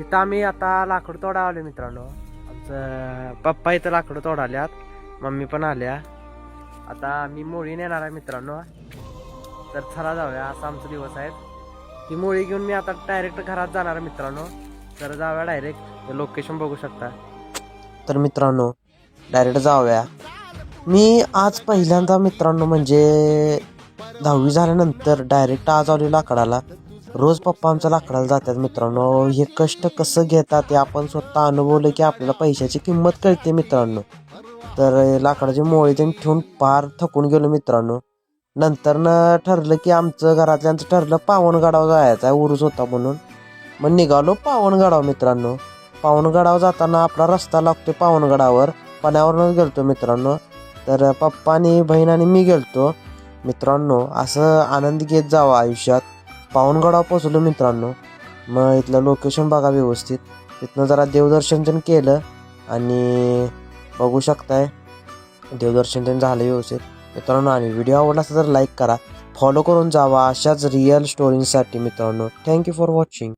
इथं आम्ही आता लाकूड तोडा आलो मित्रांनो. आमचं पप्पा इथं लाकूड तोडाल्यात, मम्मी पण आल्या. आता मी मोळी नेणार आहे मित्रांनो. तर चला जाऊया, असा आमचा दिवस आहे. ही मोळी घेऊन मी आता डायरेक्ट घरात जाणार आहे मित्रांनो. तर जाऊया डायरेक्ट, लोकेशन बघू शकता. तर मित्रांनो डायरेक्ट जाऊया. मी आज पहिल्यांदा मित्रांनो म्हणजे 10वी झाल्यानंतर डायरेक्ट आज आलो लाकडाला. रोज पप्पा आमच्या लाकडाला जातात मित्रांनो. हे कष्ट कसं घेतात ते आपण स्वतः अनुभवलं की आपल्याला पैशाची किंमत कळते मित्रांनो. तर लाकडाची मोळी त्यांनी ठेवून पार थकून गेलो मित्रांनो. नंतर ठरलं की आमचं घरातल्यांचं ठरलं पावनगडावर जायचं आहे, उरूस होता म्हणून. मग निघालो पावनगडावर मित्रांनो. पावनगडावर जाताना आपला रस्ता लागतो पावनगडावर, पाण्यावरूनच गेलतो मित्रांनो. तर पप्पा आणि बहीण आणि मी गेलतो मित्रांनो. असं आनंद घेत जावं आयुष्यात. पावनगडावर पोचलो मित्रांनो. मग इथलं लोकेशन बघा व्यवस्थित. तिथनं जरा देवदर्शन पण केलं आणि बघू शकताय देवदर्शन पण झालं व्यवस्थित मित्रांनो. आणि व्हिडिओ आवडला असेल तर लाईक करा, फॉलो करून जावा अशाच रिअल स्टोरींसाठी मित्रांनो. Thank you for watching.